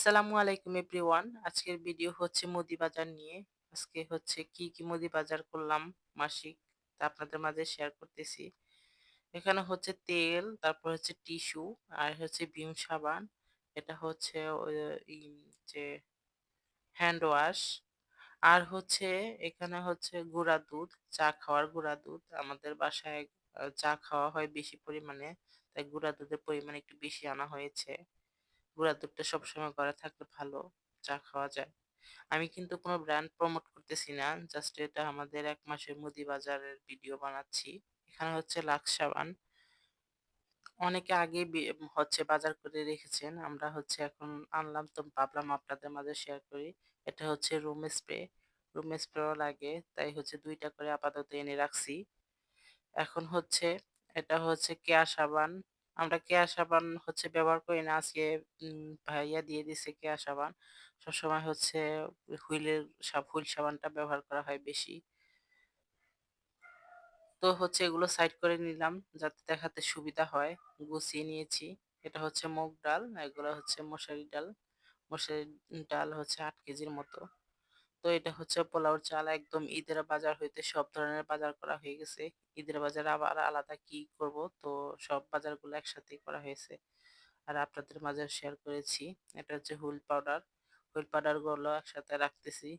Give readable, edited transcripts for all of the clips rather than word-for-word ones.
আসসালামু আলাইকুম এভরিওয়ান। আজকের ভিডিও হচ্ছে মুদি বাজার নিয়ে। আজকে হচ্ছে কি মুদি বাজার করলাম মাসিক তা আপনাদের মাঝে শেয়ার করতেছি। এখানে হচ্ছে তেল, তারপর হচ্ছে টিস্যু আর হচ্ছে ভিম সাবান। এটা হচ্ছে ই যে হ্যান্ড ওয়াশ। আর হচ্ছে এখানে হচ্ছে গুঁড়া দুধ, চা খাওয়ার গুঁড়া দুধ। আমাদের বাসায় চা খাওয়া হয় বেশি পরিমাণে। তাই গুঁড়া দুধের পরিমাণ একটু বেশি আনা হয়েছে। গুঁড়া দুধটা সবসময় ঘরে থাকলে ভালো, চা খাওয়া যায়। আমি কিন্তু কোনো ব্র্যান্ড প্রমোট করতেছি না। জাস্ট এটা আমাদের ১ মাসের মুদি বাজারের ভিডিও বানাচ্ছি। এখানে হচ্ছে লাক্স সাবান। অনেকে আগেই হচ্ছে বাজার করে রেখেছেন। আমরা হচ্ছে এখন আনলাম তো ভাবলাম আপনাদের মাঝে শেয়ার করি। এটা হচ্ছে রুম স্প্রে। রুম স্প্রেও লাগে। তাই হচ্ছে ২ টা করে আপাতত এনে রাখছি। এখন হচ্ছে এটা হচ্ছে কেয়া সাবান। আমরা কেয়া সাবান হচ্ছে ব্যবহার করি না। আজকে ভাইয়া দিয়ে দিছে কেয়া সাবান। সবসময় হচ্ছে হুইলের হুইল সাবানটা ব্যবহার করা হয় বেশি। তো হচ্ছে এগুলো সাইড করে নিলাম যাতে দেখাতে সুবিধা হয়। গুছিয়ে নিয়েছি। এটা হচ্ছে মুগ ডাল, এগুলো হচ্ছে মশারি ডাল। মশারির ডাল হচ্ছে ৮ কেজির মতো। তো এটা হচ্ছে পোলাওর চাল একদম ঈদের বাজার হইতে সব ধরনের বাজার করা হয়ে গেছে। ঈদের বাজারে আবার আলাদা কি করব তো সব বাজারগুলো একসাথেই করা হয়েছে। আর আপনাদের মাঝে শেয়ার করেছি। এটা হচ্ছে হুইল পাউডার। হুইল পাউডার গুলো একসাথে রাখতেছি।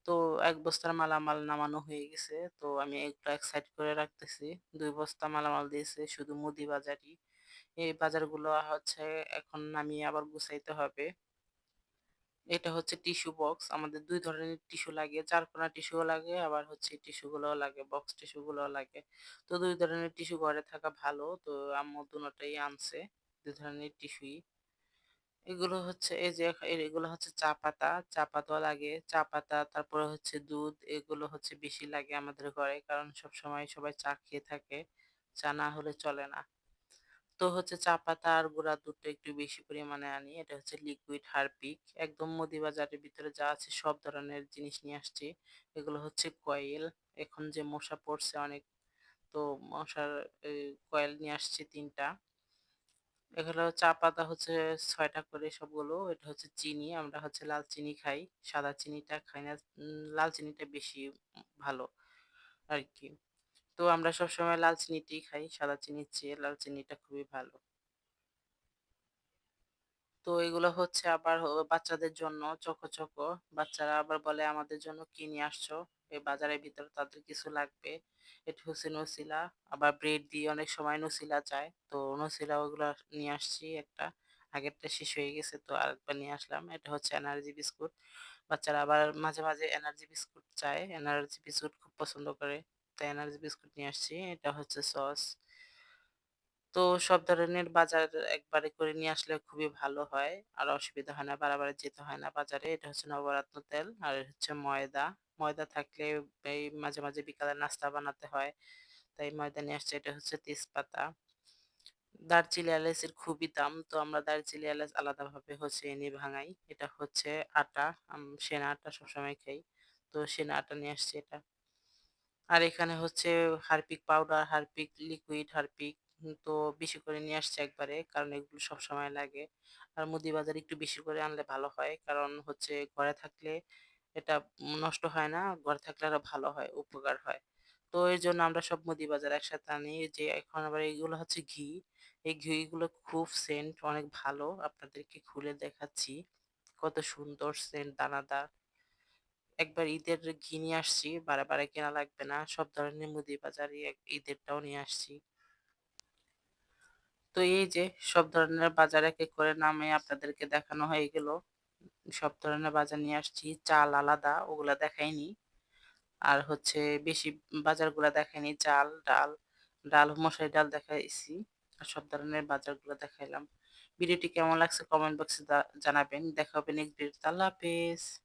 তো ১ বস্তার মালামাল নামানো হয়ে গেছে। তো আমি এগুলো এক সাইড করে রাখতেছি। ২ বস্তা মালামাল দিয়েছে শুধু মুদি বাজারই। এই বাজারগুলো হচ্ছে এখন নামিয়ে আবার গুছাইতে হবে। এটা হচ্ছে টিস্যু বক্স। আমাদের ২ ধরনের টিস্যু লাগে। চারকোনা টিস্যুও লাগে আবার হচ্ছে টিস্যু গুলোও লাগে, বক্স টিস্যু গুলোও লাগে। তো ২ ধরনের টিস্যু ঘরে থাকা ভালো। তো আম্মু দুটোটাই আনছে। ২ ধরনের টিস্যুই। এগুলো হচ্ছে এই যে এগুলো হচ্ছে চা পাতা, চা পাতাও লাগে। চা পাতা তারপরে হচ্ছে দুধ এগুলো হচ্ছে বেশি লাগে আমাদের ঘরে। কারণ সবসময় সবাই চা খেয়ে থাকে। চা না হলে চলে না। তো হচ্ছে চা পাতা আর গুঁড়া দুধটা একটু বেশি পরিমাণে আনি। এটা হচ্ছে লিকুইড হারপিক। একদম মুদি বাজারের ভিতরে যা আছে সব ধরনের জিনিস নিয়ে আসছি। এগুলো হচ্ছে কয়েল। এখন যে মশা পড়ছে অনেক, তো মশার এই কয়েল নিয়ে আসছি ৩ টা। এগুলো চা পাতা হচ্ছে ৬ টা করে সবগুলো। এটা হচ্ছে চিনি। আমরা হচ্ছে লাল চিনি খাই। সাদা চিনিটা খাই না। লাল চিনিটা বেশি ভালো আরকি। তো আমরা সবসময় লাল চিনিটাই খাই। সাদা চিনির চেয়ে লাল চিনিটা খুবই ভালো। তো এগুলো হচ্ছে আবার বাচ্চাদের জন্য চকো চকো। বাচ্চারা আবার বলে আমাদের জন্য কি নিয়ে আসছো? এই বাজারের ভিতরে তাদের কিছু লাগবে। এটা হচ্ছে নছিলা। আবার ব্রেড দিয়ে অনেক সময় নছিলা চায়। তো নছিলা ওগুলা নিয়ে আসছি একটা। আগেরটা শেষ হয়ে গেছে তো আরেকবার নিয়ে আসলাম। এটা হচ্ছে এনার্জি বিস্কুট। বাচ্চারা আবার মাঝে মাঝে এনার্জি বিস্কুট চায়। এনার্জি বিস্কুট খুব পছন্দ করে। তাই এনার্জি বিস্কুট নিয়ে আসছি। এটা হচ্ছে সস। তো সব ধরনের বাজার একবারে করে নিয়ে আসলে খুবই ভালো হয়। আর অসুবিধা হয় না। বারে যেতে হয় না বাজারে। এটা হচ্ছে নবরত্ন তেল আর হচ্ছে ময়দা। ময়দা থাকলে এই মাঝে মাঝে বিকালে নাস্তা বানাতে হয়। তাই ময়দা নিয়ে আসছে। এটা হচ্ছে তেজপাতা। দারচিনি এলাচের খুবই দাম। তো আমরা দারচিনি এলাচ আলাদাভাবে হচ্ছে এনে ভাঙাই। এটা হচ্ছে আটা। সেনা আটা সবসময় খাই। তো সেনা আটা নিয়ে আসছি এটা। আর এখানে হচ্ছে Harpic powder, Harpic liquid, Harpic তো বেশি করে নিয়ে আসছে একবারে। কারণ এগুলো সবসময় লাগে। আর মুদি বাজারে একটু বেশি করে আনলে ভালো হয়। কারণ হচ্ছে ঘরে থাকলে এটা নষ্ট হয় না। ঘরে থাকলে আরো ভালো হয়, উপকার হয়। তো এরজন্য আমরা সব মুদি বাজার একসাথে আনি। যে এখন আবার এগুলো হচ্ছে ঘি। এই ঘিগুলো খুব সেন্ট অনেক ভালো। আপনাদেরকে খুলে দেখাচ্ছি। কত সুন্দর সেন্ট দানাদার। একবার ঈদের ঘি নিয়ে আসছি। বারে কেনা লাগবে না। সব ধরনের মুদি বাজারে ঈদেরটাও নিয়ে আসছি। তো এই যে সব ধরনের বাজার এক করে নামে আপনাদেরকে দেখানো হয়ে গেল। সব ধরনের বাজার নিয়ে আসছি। চাল আলাদা ওগুলা দেখাইনি। আর হচ্ছে বেশি বাজারগুলা দেখাইনি। চাল, ডাল, মশারি ডাল দেখাইছি। আর সব ধরনের বাজারগুলো দেখাইলাম। ভিডিওটি কেমন লাগছে কমেন্ট বক্সে জানাবেন। দেখা হবে নেক্সট ভিডিওতে। আল্লাহ হাফেজ।